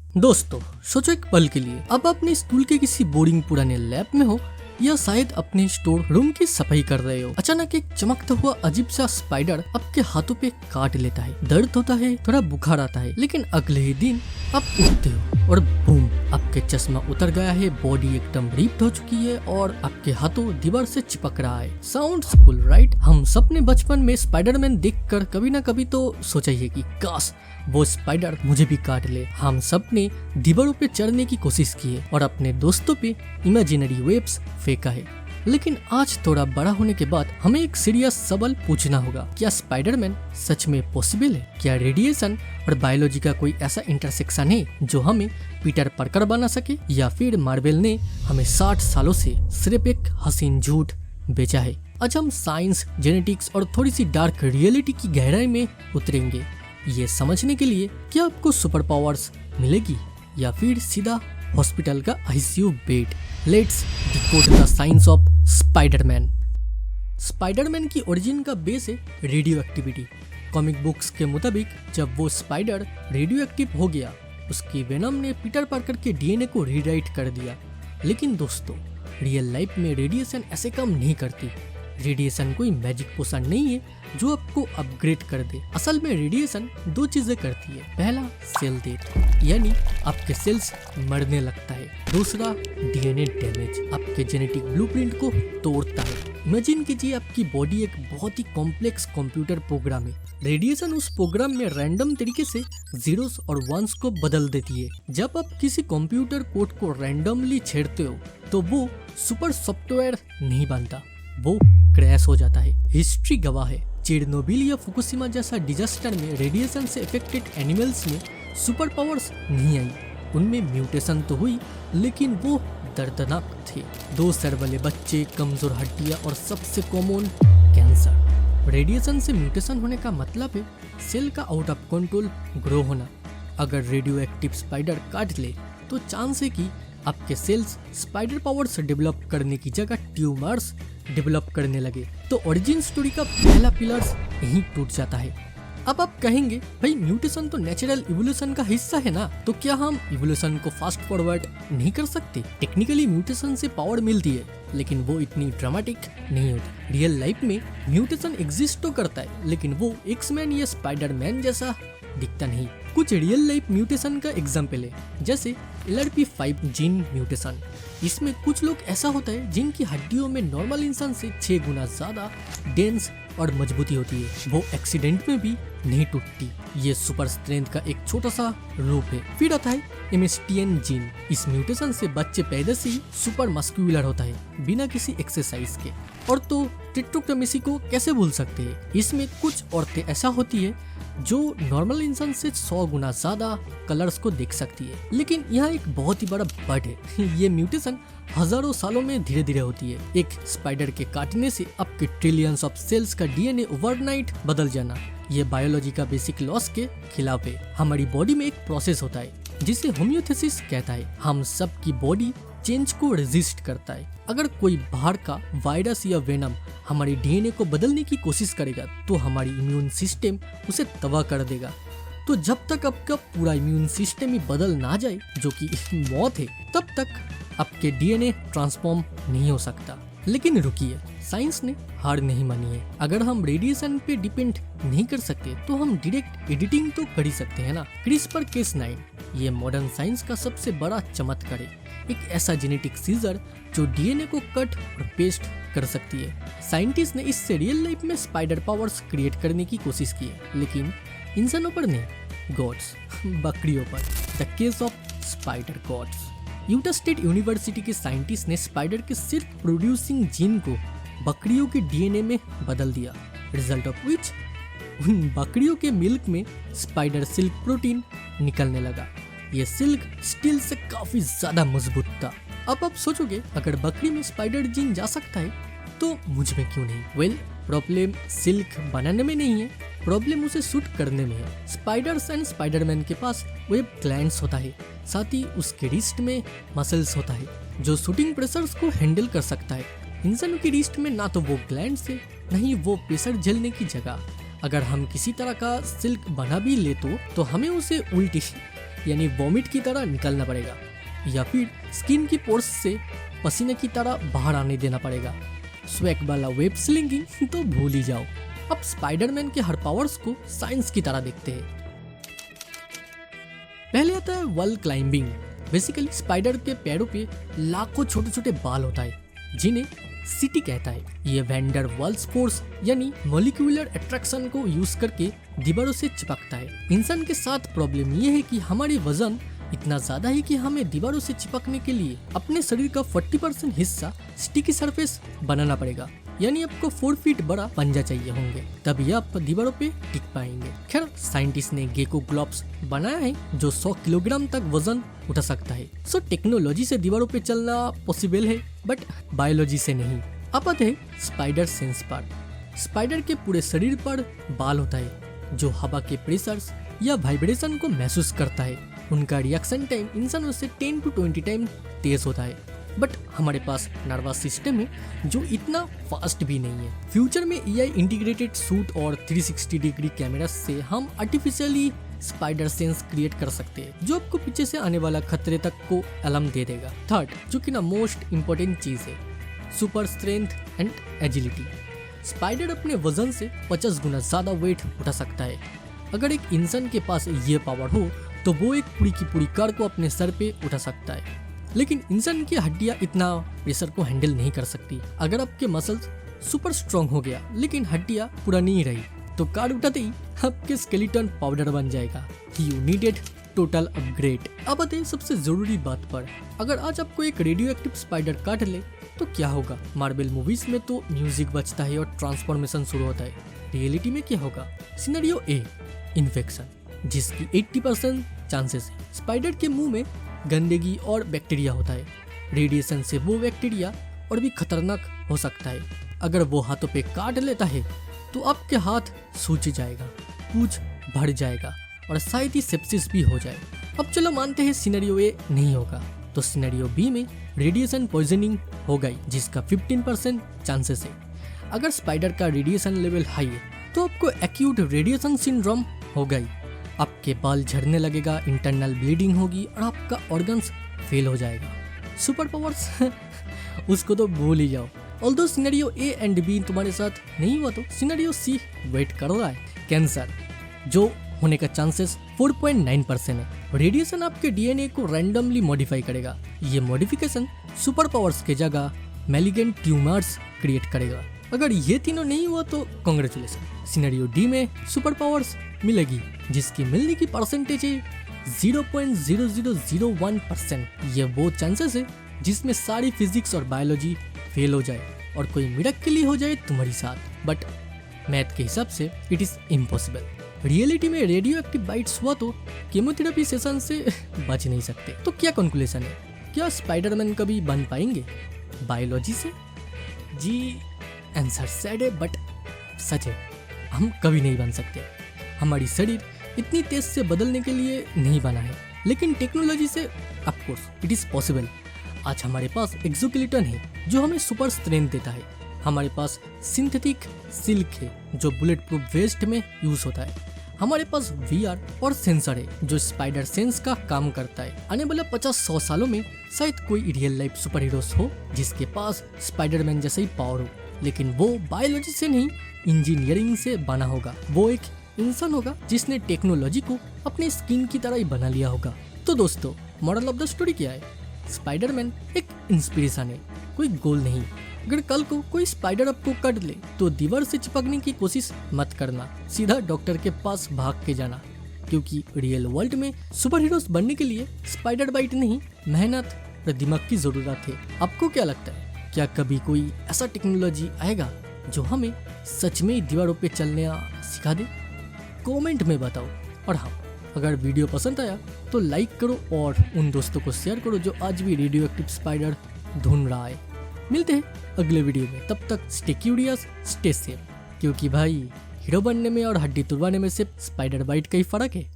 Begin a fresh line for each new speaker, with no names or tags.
दोस्तों, सोचो एक पल के लिए, अब अपने स्कूल के किसी बोरिंग पुराने लैब में हो या शायद अपने स्टोर रूम की सफाई कर रहे हो। अचानक एक चमकता हुआ अजीब सा स्पाइडर आपके हाथों पे काट लेता है। दर्द होता है, थोड़ा बुखार आता है, लेकिन अगले ही दिन आप उठते हो और बूम, आपके चश्मा उतर गया है, बॉडी एकदम रिप्ड हो चुकी है और आपके हाथों दीवार से चिपक रहा है। Sounds cool, right? हम सबने बचपन में स्पाइडरमैन देखकर कभी ना कभी तो सोचा ही है कि काश वो स्पाइडर मुझे भी काट ले। हम सब ने दीवारों पे चढ़ने की कोशिश की है और अपने दोस्तों पे इमेजिनरी वेब्स फेंका है। लेकिन आज थोड़ा बड़ा होने के बाद हमें एक सीरियस सवाल पूछना होगा, क्या स्पाइडरमैन सच में पॉसिबल है? क्या रेडिएशन और बायोलॉजी का कोई ऐसा इंटरसेक्शन है जो हमें पीटर पार्कर बना सके, या फिर मार्वल ने हमें 60 सालों से सिर्फ एक हसीन झूठ बेचा है? आज हम साइंस, जेनेटिक्स और थोड़ी सी डार्क रियलिटी की गहराई में उतरेंगे, ये समझने के लिए कि आपको सुपर पावर्स मिलेगी या फिर सीधा हॉस्पिटल का ICU bed. Let's decode the science of Spiderman. Spiderman की ओरिजिन का बेस है रेडियो एक्टिविटी। कॉमिक बुक्स के मुताबिक जब वो स्पाइडर रेडियो एक्टिव हो गया, उसकी वेनम ने पीटर पार्कर के डीएनए को रीराइट कर दिया। लेकिन दोस्तों, रियल लाइफ में रेडिएशन ऐसे काम नहीं करती। रेडिएशन कोई मैजिक पोशन नहीं है जो आपको अपग्रेड कर दे। असल में रेडिएशन दो चीजें करती है। पहला, सेल डेथ, यानी आपके सेल्स मरने लगता है। दूसरा, डीएनए डैमेज, आपके जेनेटिक ब्लूप्रिंट को तोड़ता है। इमेजिन कीजिए आपकी बॉडी एक बहुत ही कॉम्प्लेक्स कंप्यूटर प्रोग्राम है। रेडिएशन उस प्रोग्राम में रैंडम तरीके से जीरोस और वंस को बदल देती है। जब आप किसी कंप्यूटर कोड को रैंडमली छेड़ते हो तो वो सुपर सॉफ्टवेयर नहीं बनता, वो क्रैश हो जाता है। हिस्ट्री गवाह है, चेरनोबिल या फुकुशिमा जैसा डिजास्टर में रेडिएशन से अफेक्टेड एनिमल्स में सुपर पावर्स नहीं आई। उनमें म्यूटेशन तो हुई, लेकिन वो दर्दनाक थे। 2 सर वाले बच्चे, कमजोर हड्डियां और सबसे कॉमन कैंसर। रेडिएशन से म्यूटेशन होने का मतलब है सेल का आउट ऑफ कंट्रोल ग्रो होना। अगर रेडियो एक्टिव स्पाइडर काट ले तो चांस है कि आपके सेल्स स्पाइडर पावर्स डेवलप करने की जगह ट्यूमर्स डेवलप करने लगे। तो ओरिजिन स्टोरी का पहला पिलर्स यहीं टूट जाता है। अब आप कहेंगे, भाई म्यूटेशन तो नेचुरल इवोल्यूशन का हिस्सा है ना, तो क्या हम इवोल्यूशन को फास्ट फॉरवर्ड नहीं कर सकते? टेक्निकली म्यूटेशन से पावर मिलती है, लेकिन वो इतनी ड्रामेटिक नहीं होती। रियल लाइफ में म्यूटेशन एग्जिस्ट तो करता है, लेकिन वो एक्समैन या स्पाइडरमैन जैसा दिखता नहीं। कुछ रियल लाइफ म्यूटेशन का एग्जाम्पल है, जैसे LRP5 जीन म्यूटेशन। इसमें कुछ लोग ऐसा होता है जिनकी हड्डियों में नॉर्मल इंसान से 6 गुना ज्यादा डेंस और मजबूती होती है। वो एक्सीडेंट में भी नहीं टूटती। ये सुपर स्ट्रेंथ का एक छोटा सा रूप है। फिर आता है MSTN जीन। इस म्यूटेशन से बच्चे पैदा से ही सुपर मस्कुलर होता है, बिना किसी एक्सरसाइज के। और तो टेट्रोक्रोमेसी को कैसे भूल सकते हैं? इसमें कुछ औरतें ऐसा होती है जो नॉर्मल इंसान से 100 गुना ज्यादा कलर्स को देख सकती है। लेकिन यहाँ एक बहुत ही बड़ा बट है, ये म्यूटेशन हजारों सालों में धीरे धीरे होती है। एक स्पाइडर के काटने से आपके ट्रिलियंस ऑफ सेल्स का डीएनए ओवरनाइट बदल जाना, ये बायोलॉजी का बेसिक लॉस के खिलाफ है। हमारी बॉडी में एक प्रोसेस होता है जिसे होम्योथेसिस कहता है। हम सब की बॉडी चेंज को रेजिस्ट करता है। अगर कोई बाहर का वायरस या वेनम हमारे डीएनए को बदलने की कोशिश करेगा तो हमारी इम्यून सिस्टम उसे तबाह कर देगा। तो जब तक आपका पूरा इम्यून सिस्टम ही बदल ना जाए, जो कि मौत है, तब तक आपके डीएनए ट्रांसफॉर्म नहीं हो सकता। लेकिन रुकिए, साइंस ने हार नहीं मानी है। अगर हम रेडिएशन पे डिपेंड नहीं कर सकते तो हम डायरेक्ट एडिटिंग तो कर ही सकते हैं ना। CRISPR-Cas9 ये मॉडर्न साइंस का सबसे बड़ा चमत्कार है। एक ऐसा जेनेटिक सीजर जो डीएनए को कट और पेस्ट कर सकती है। साइंटिस्ट ने इससे रियल लाइफ में स्पाइडर पावर्स क्रिएट करने की कोशिश की है, लेकिन इंसानों पर नहीं, गॉड्स, बकरियों पर। The case of spider goats. Utah state university के साइंटिस्ट ने स्पाइडर के सिल्क प्रोड्यूसिंग जीन को बकरियों के डीएनए में बदल दिया। रिजल्ट ऑफ विच उन बकरियों के मिल्क में स्पाइडर सिल्क प्रोटीन निकलने लगा। ये सिल्क स्टील से काफी ज्यादा मजबूत था। अब आप सोचोगे, अगर बकरी में स्पाइडर जीन जा सकता है तो मुझ में क्यों नहीं? वेल, प्रॉब्लम सिल्क बनाने में नहीं है, प्रॉब्लम उसे शूट करने में है। स्पाइडर्स एंड स्पाइडरमैन के पास वेब ग्लैंड्स होता है, साथ ही उसके रिस्ट में मसल्स होता है जो शूटिंग प्रेशर्स को हैंडल कर सकता है। इंसानों की रिस्ट में ना तो वो ग्लैंड्स है, नहीं वो प्रेशर झेलने की जगह। अगर हम किसी तरह का सिल्क बना भी ले तो हमें उसे उल्टी यानी वॉमिट की तरह निकलना पड़ेगा, या फिर स्किन की पोर्स से पसीने की तरह बाहर आने देना पड़ेगा। स्वैग वाला वेब स्लिंगिंग तो भूल ही जाओ। अब स्पाइडरमैन के हर पावर्स को साइंस की तरह देखते हैं। पहले आता है वॉल क्लाइंबिंग। बेसिकली स्पाइडर के पैरों पे लाखों छोटे छोटे बाल होता है जिन्हें सिटी कहता है। ये वैंडर वाल्स फोर्स यानी मॉलिक्यूलर अट्रैक्शन को यूज करके दीवारों से चिपकता है। इंसान के साथ प्रॉब्लम ये है कि हमारी वजन इतना ज्यादा है कि हमें दीवारों से चिपकने के लिए अपने शरीर का 40% हिस्सा स्टिकी सरफेस बनाना पड़ेगा, यानी आपको 4 फीट बड़ा पंजा चाहिए होंगे, तभी आप दीवारों पे टिक पाएंगे। खैर साइंटिस्ट ने गेको ग्लोव्स बनाया है जो 100 किलोग्राम तक वजन उठा सकता है। सो टेक्नोलॉजी से दीवारों पे चलना पॉसिबल है, बट बायोलॉजी से नहीं। अब आते हैं स्पाइडर सेंस पर। स्पाइडर के पूरे शरीर पर बाल होता है जो हवा के प्रेशर्स या वाइब्रेशन को महसूस करता है। उनका रिएक्शन टाइम इंसानों से 10 to 20 टाइम तेज होता है, बट हमारे पास नर्वस सिस्टम है जो इतना फास्ट भी नहीं है। फ्यूचर में AI इंटीग्रेटेड सूट और 360 डिग्री कैमरा से हम आर्टिफिशियली स्पाइडर सेंस क्रिएट कर सकते हैं जो आपको पीछे से आने वाला खतरे तक को अलार्म दे देगा। थर्ड, जो कि ना मोस्ट इम्पोर्टेंट चीज है, super strength and agility. Spider अपने वजन से 50 गुना ज्यादा वेट उठा सकता है। अगर एक इंसान के पास ये पावर हो तो वो एक पूरी की पूरी कार को अपने सर पे उठा सकता है, लेकिन इंसान की हड्डियां इतना प्रेशर को हैंडल नहीं कर सकती। अगर आपके मसल्स सुपर स्ट्रॉन्ग हो गया लेकिन हड्डियां पुरानी ही रही तो कार उठाते ही आपके स्केलेटन पाउडर बन जाएगा। You needed total upgrade. अब आते हैं सबसे जरूरी बात पर। अगर आज आपको एक रेडियो एक्टिव स्पाइडर काट ले तो क्या होगा? मार्वल मूवीज में तो म्यूजिक बजता है और ट्रांसफॉर्मेशन शुरू होता है। रियलिटी में क्या होगा? सिनेरियो ए, इन्फेक्शन, जिसकी 80% चांसेस है। स्पाइडर के मुंह में गंदगी और बैक्टीरिया होता है। रेडिएशन से वो बैक्टीरिया और भी खतरनाक हो सकता है। अगर वो हाथों पे काट लेता है तो आपके हाथ सूज जाएगा, पूंछ भर जाएगा और शायद ही सेप्सिस भी हो जाए। अब चलो मानते हैं सिनेरियो ए नहीं होगा, तो सिनेरियो बी में रेडिएशन पॉइजनिंग हो गई जिसका 15% चांसेस है। अगर स्पाइडर का रेडिएशन लेवल हाई है तो आपको एक्यूट रेडिएशन सिंड्रोम हो गई। आपके बाल झड़ने लगेगा, इंटरनल ब्लीडिंग होगी और आपका ऑर्गन्स फेल हो जाएगा। सुपर पावर्स उसको तो भूल ही जाओ। Although scenario a and b तुम्हारे साथ नहीं हुआ तो सिनेरियो सी वेट कर रहा है। कैंसर, जो होने का चांसेस 4.9% है। रेडिएशन आपके डीएनए को रैंडमली मॉडिफाई करेगा। ये मॉडिफिकेशन सुपर पावर्स के जगह मैलिगेंट ट्यूमर्स क्रिएट करेगा। अगर ये तीनों नहीं हुआ तो कांग्रेचुलेशन। सिनेरियो डी में सुपर पावर्स मिलेगी जिसकी मिलने की परसेंटेज है 0.0001%। ये वो चांसेस है जिसमें सारी फिजिक्स और बायोलॉजी फेल हो जाए और कोई मिरेकल हो जाए तुम्हारी साथ, बट मैथ के हिसाब से इट इज इम्पॉसिबल। रियलिटी में रेडियो एक्टिव बाइट्स हुआ तो केमोथेरेपी सेशन से बच नहीं सकते। तो क्या कंक्लूजन है? क्या स्पाइडरमैन कभी बन पाएंगे बायोलॉजी से? जी आंसर सैड है बट सच है, हम कभी नहीं बन सकते। हमारी शरीर इतनी तेज से बदलने के लिए नहीं बना है, लेकिन टेक्नोलॉजी से of course it is possible. आज हमारे पास एक्सोस्केलेटन है जो हमें सुपर स्ट्रेंथ देता है। हमारे पास सिंथेटिक सिल्क है जो बुलेट प्रूफ वेस्ट में यूज होता है। हमारे पास VR और सेंसर है जो स्पाइडर सेंस का काम करता है। आने वाले 50-100 सालों में शायद कोई रियल लाइफ सुपर हीरोज हो जिसके पास स्पाइडरमैन जैसा ही पावर हो, लेकिन वो बायोलॉजी से नहीं इंजीनियरिंग से बना होगा। वो एक इंसान होगा जिसने टेक्नोलॉजी को अपने स्किन की तरह ही बना लिया होगा। तो दोस्तों, मॉरल ऑफ द स्टोरी क्या है? स्पाइडरमैन एक इंस्पिरेशन है, कोई गोल नहीं। अगर कल को कोई स्पाइडर आपको काट ले तो दीवार से चिपकने की कोशिश मत करना, सीधा डॉक्टर के पास भाग के जाना, क्योंकि रियल वर्ल्ड में सुपर हीरोज बनने के लिए स्पाइडर बाइट नहीं, मेहनत और दिमाग की जरूरत है। आपको क्या लगता है, क्या कभी कोई ऐसा टेक्नोलॉजी आएगा जो हमें सच में दीवारों पे चलने सिखा दे? कमेंट में बताओ। और हाँ, अगर वीडियो पसंद आया तो लाइक करो और उन दोस्तों को शेयर करो जो आज भी रेडियो एक्टिव स्पाइडर ढूंढ रहा है। मिलते हैं अगले वीडियो में, तब तक स्टे क्यूरियस, स्टे सेफ, क्योंकि भाई हीरो बनने में और हड्डी तुड़वाने में सिर्फ स्पाइडर बाइट का ही फर्क है।